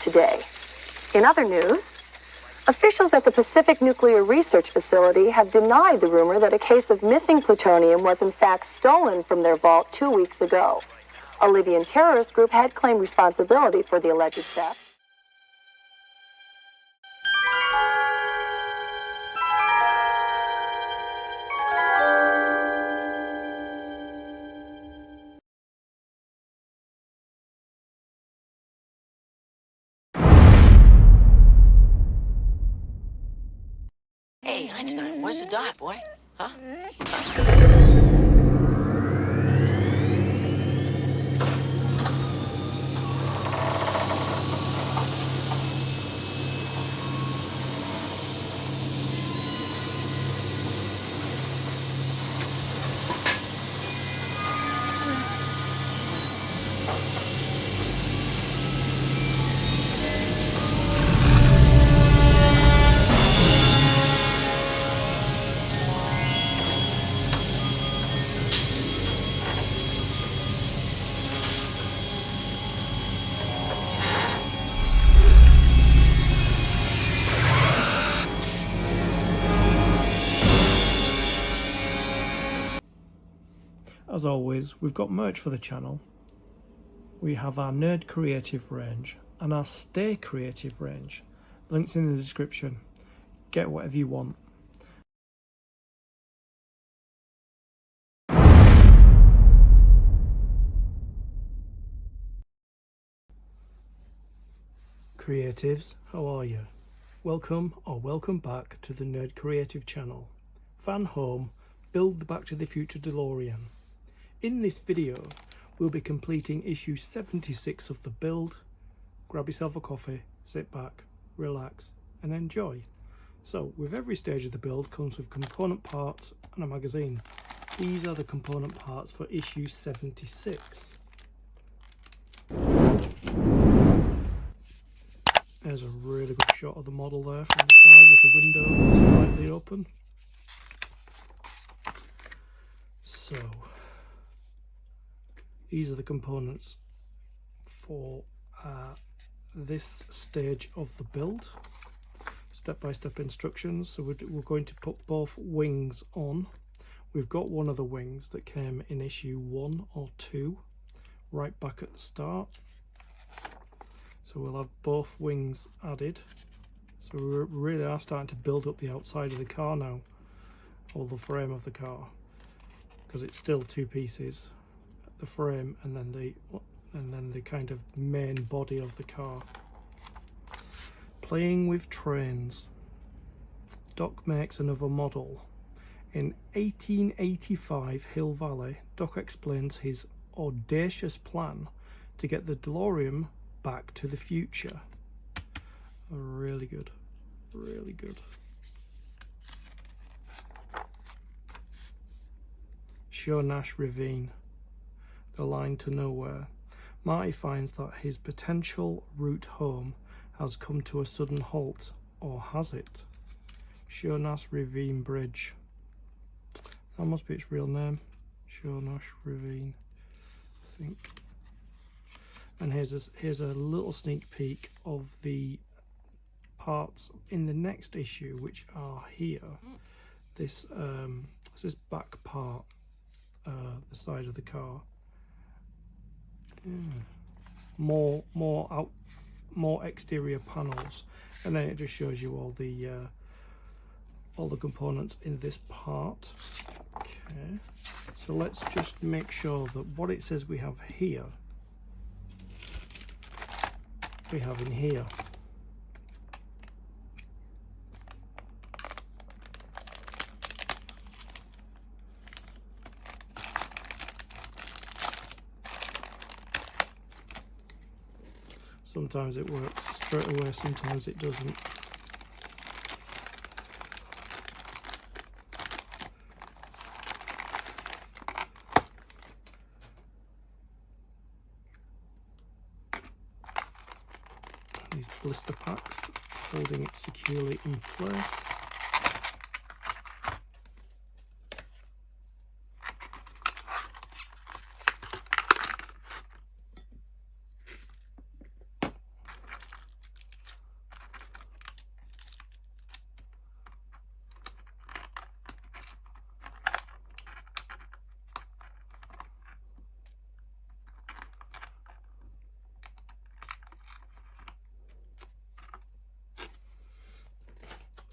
today. In other news, officials at the Pacific Nuclear Research Facility have denied the rumor that a case of missing plutonium was in fact stolen from their vault 2 weeks ago. A Libyan terrorist group had claimed responsibility for the alleged theft. Hey, Einstein, where's the dot, boy? Huh? As always, we've got merch for the channel. We have our Nerd Creative range and our Stay Creative range. Links in the description. Get whatever you want. Creatives, how are you? Welcome or welcome back to the Nerd Creative channel. FANHOME, build the Back to the Future Delorean. In this video, we'll be completing issue 76 of the build. Grab yourself a coffee, sit back, relax and enjoy. So with every stage of the build comes with component parts and a magazine. These are the component parts for issue 76. There's a really good shot of the model there from the side with the window slightly open. So these are the components for this stage of the build. Step-by-step instructions. So we're going to put both wings on. We've got one of the wings that came in issue 1 or 2 right back at the start. So we'll have both wings added. So we really are starting to build up the outside of the car now, or the frame of the car, because it's still two pieces. The frame and then the kind of main body of the car. Playing with trains. Doc makes another model. In 1885 Hill Valley, Doc explains his audacious plan to get the DeLorean back to the future. Really good, really good. Show Nash Ravine. The line to nowhere. Marty finds that his potential route home has come to a sudden halt, or has it? Shonash Ravine Bridge. That must be its real name. Shonash Ravine, I think. And here's a little sneak peek of the parts in the next issue, which are here. This is back part, the side of the car. More exterior panels, and then it just shows you all the components in this part. Okay, so let's just make sure that what it says we have here, we have in here. Sometimes it works straight away, sometimes it doesn't. These blister packs holding it securely in place.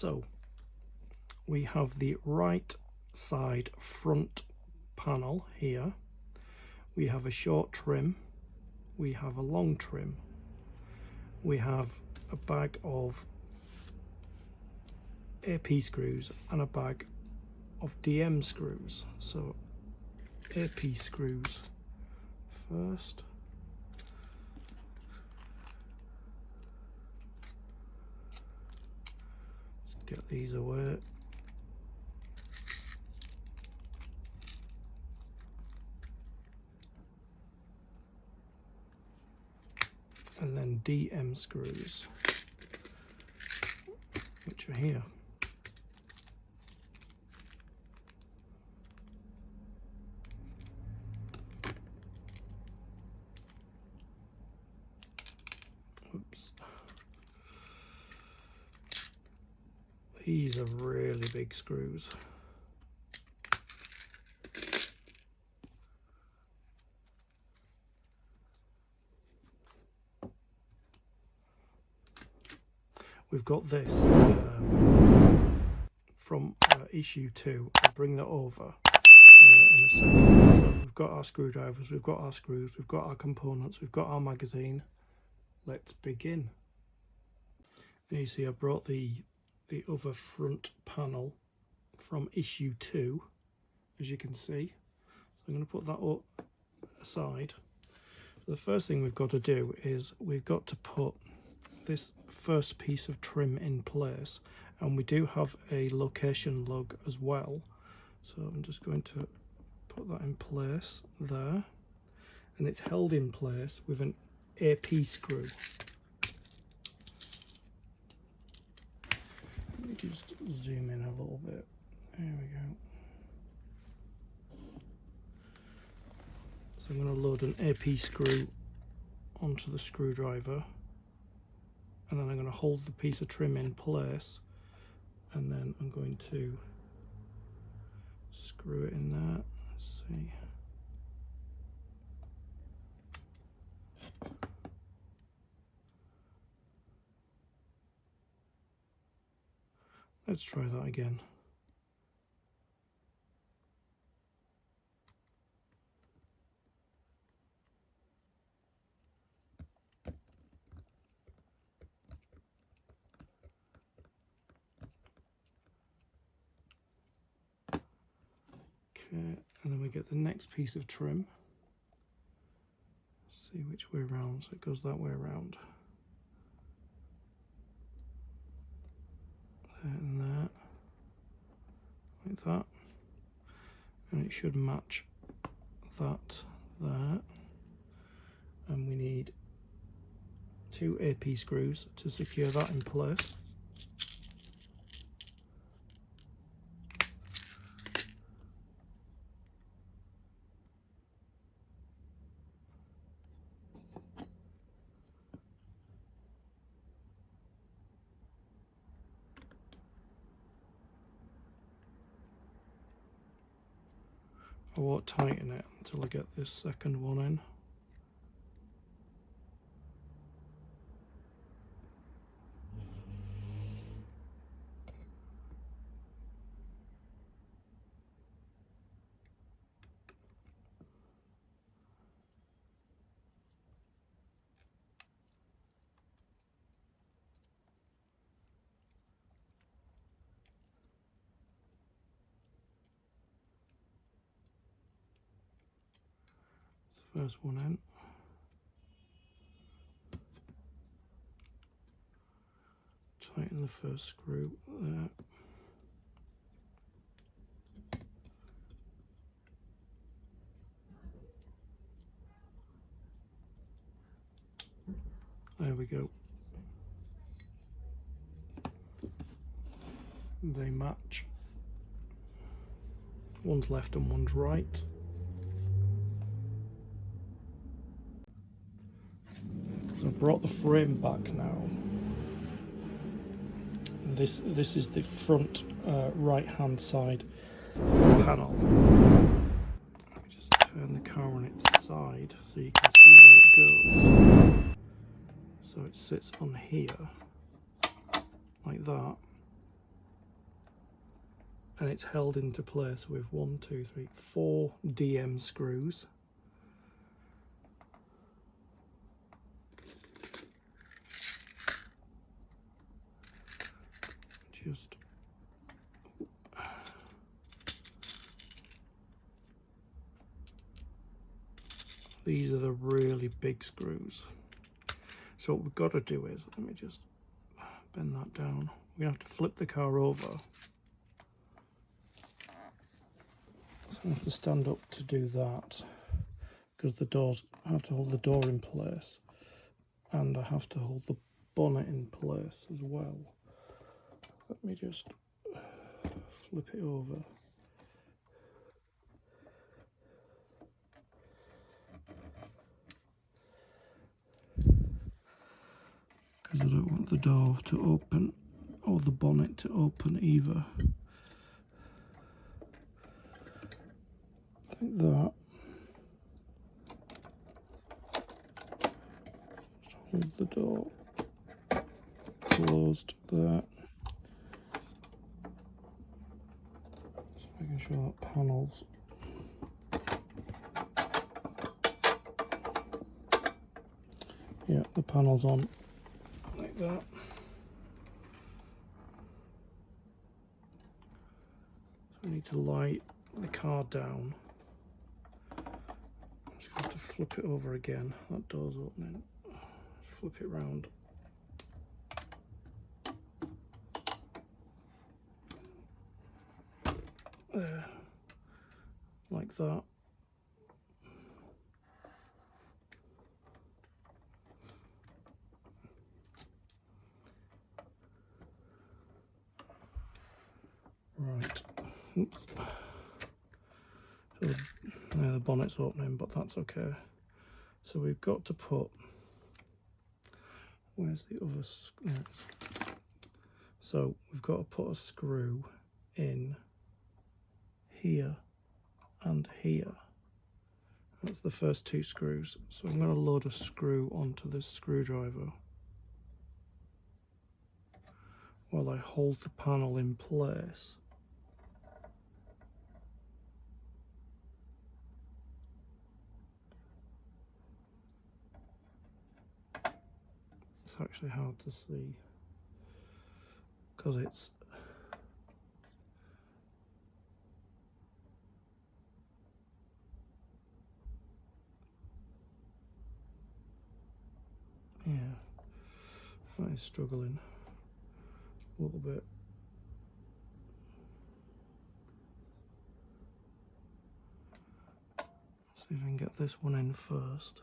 So we have the right side front panel here. We have a short trim, we have a long trim, we have a bag of AP screws and a bag of DM screws. So AP screws first. Let's get these away. And then DM screws, which are here. Oops. These are really big screws. We've got this from issue 2. I'll bring that over in a second. So we've got our screwdrivers, we've got our screws, we've got our components, we've got our magazine. Let's begin. Now you see I brought the other front panel from issue 2, as you can see. So I'm going to put that up aside. So the first thing we've got to do is we've got to put this first piece of trim in place, and we do have a location lug as well, so I'm just going to put that in place there, and it's held in place with an AP screw. Let me just zoom in a little bit. There we go. So I'm going to load an AP screw onto the screwdriver, and then I'm going to hold the piece of trim in place, and then I'm going to screw it in there. Let's see. Let's try that again. Okay, and then we get the next piece of trim. See which way around, so it goes that way around. There and there, like that. And it should match that there. And we need 2 AP screws to secure that in place. I won't tighten it until I get this second one in. First one in. Tighten the first screw there. There we go. They match. One's left and one's right. So I brought the frame back now. This is the front right hand side panel. Let me just turn the car on its side so you can see where it goes. So it sits on here like that, and it's held into place with 1, 2, 3, 4 DM screws. Just these are the really big screws. So what we've got to do is, let me just bend that down. We're going to have to flip the car over. So I have to stand up to do that, because the doors, I have to hold the door in place, and I have to hold the bonnet in place as well. Let me just flip it over. Because I don't want the door to open or the bonnet to open either. Like that. Just hold the door closed there. Just making sure that panel's the panel's on like that. So we need to light the car down. I'm just going to have to flip it over again. That door's opening. Flip it round. There. Like that. Right. Oops. So the bonnet's opening, but that's okay. So we've got to put, where's the other screw? So we've got to put a screw in here and here. That's the first 2 screws. So I'm going to load a screw onto this screwdriver while I hold the panel in place. It's actually hard to see because it's that is struggling a little bit. See if I can get this one in first.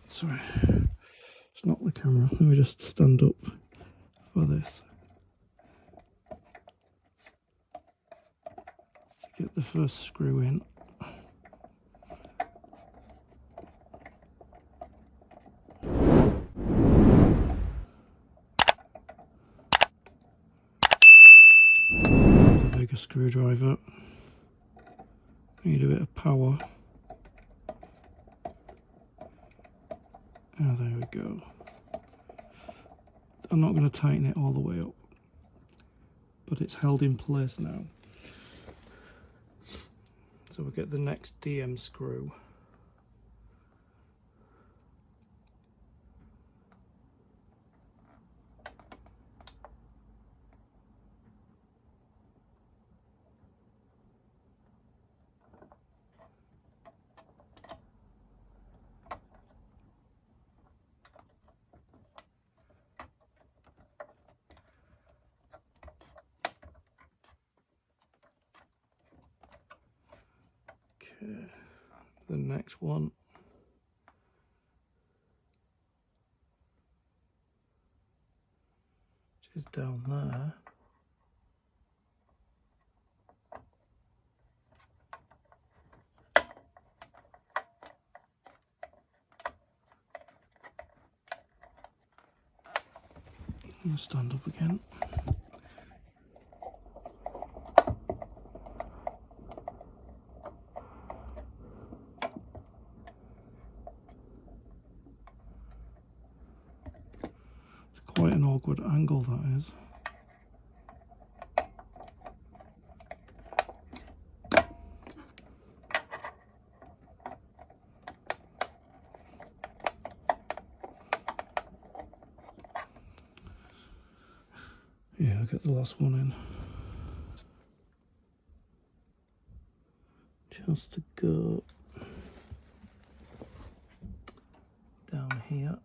Sorry, it's not the camera. Let me just stand up for this. To get the first screw in. A bigger screwdriver. Need a bit of power. Oh, there we go. I'm not going to tighten it all the way up, but it's held in place now. So we'll get the next DM screw. Okay, the next one. Which is down there. And stand up again. It's quite an awkward angle, that is. Yeah, I'll get the last one in. Just to go down here.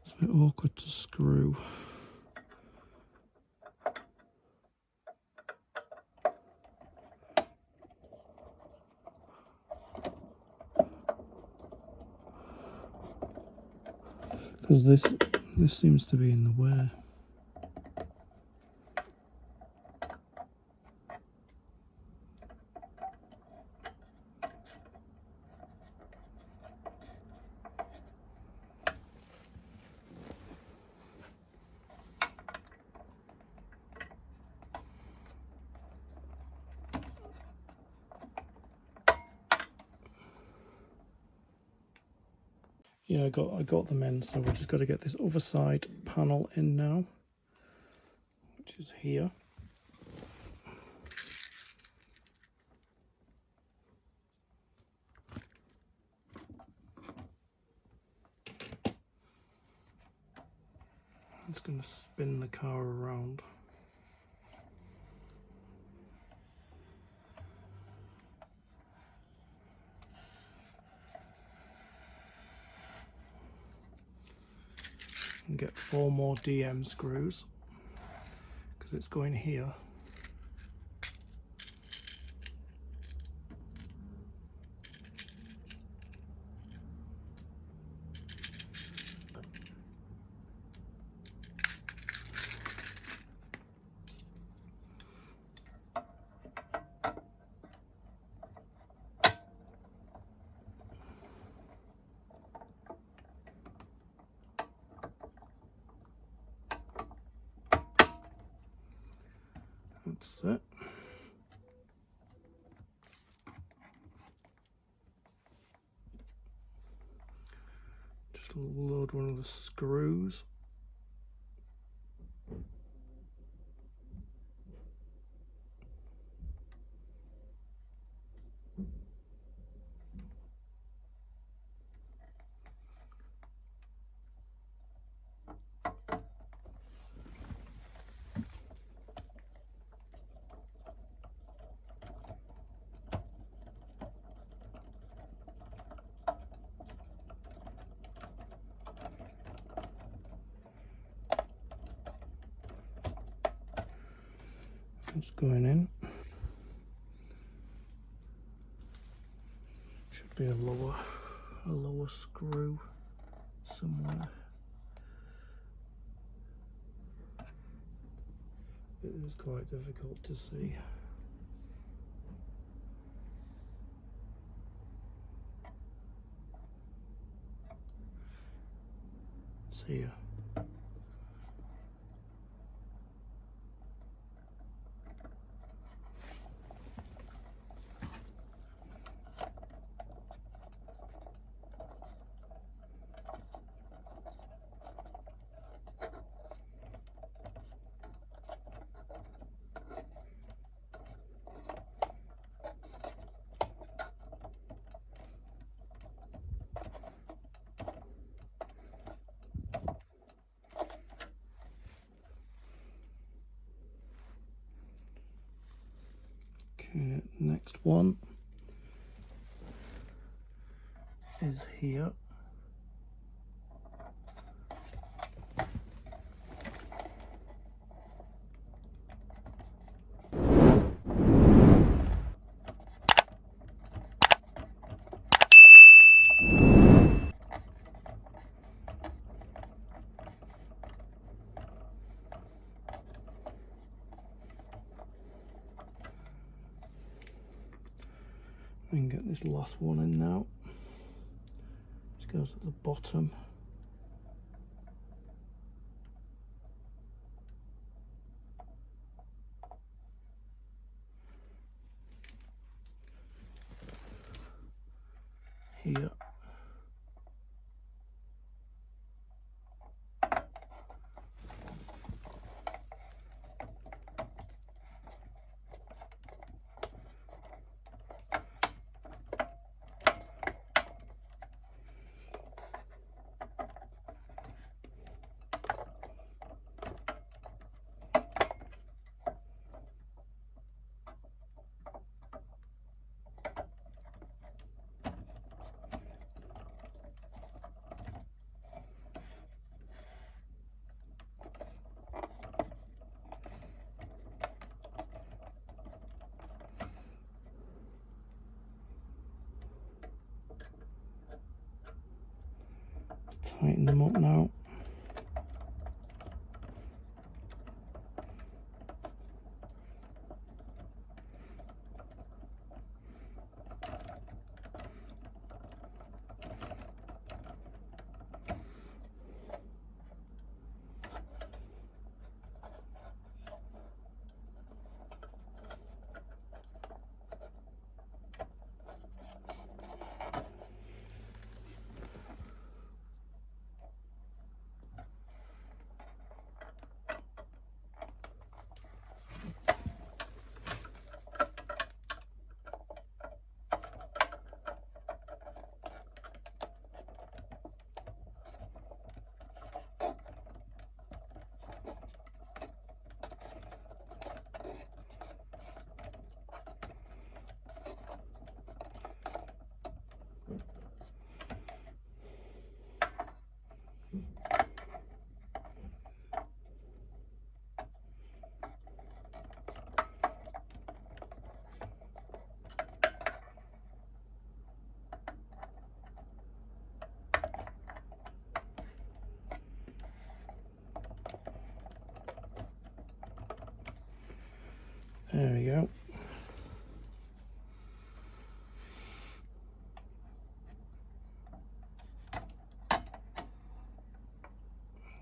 It's a bit awkward to screw. Because this seems to be in the way. Yeah, I got them in, so we've just got to get this other side panel in now, which is here. I'm just going to spin the car around. And get 4 more DM screws because it's going here. That's it. Just load one of the screws. It's going in. Should be a lower screw somewhere. It is quite difficult to see. It's here. Okay, next one is here. and get this last one in now. This goes at the bottom. Here. Tighten them up now. There we go.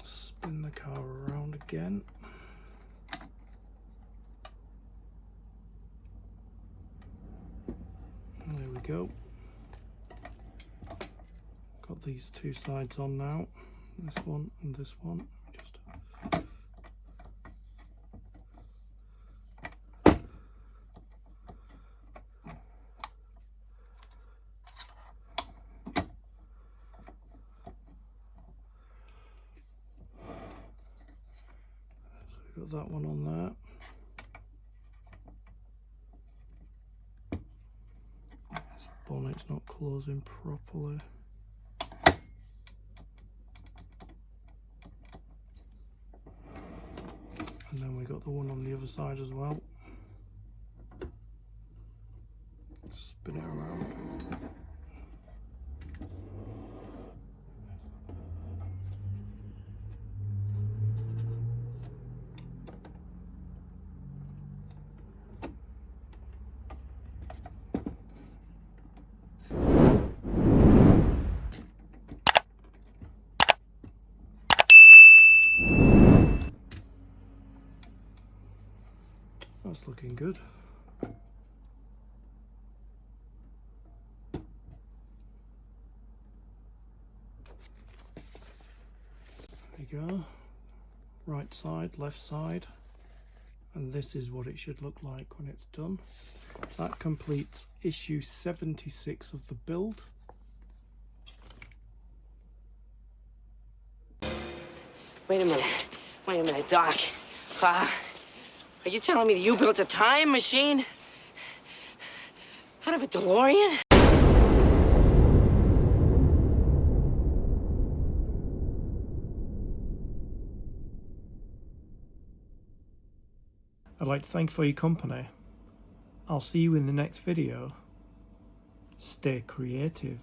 Spin the car around again. There we go. Got these two sides on now. This one and this one. Just got that one on there. This bonnet's not closing properly. And then we got the one on the other side as well. Spin it around. That's looking good. There you go. Right side, left side. And this is what it should look like when it's done. That completes issue 76 of the build. Wait a minute, Doc. Are you telling me that you built a time machine out of a Delorean? I'd like to thank you for your company. I'll see you in the next video. Stay creative.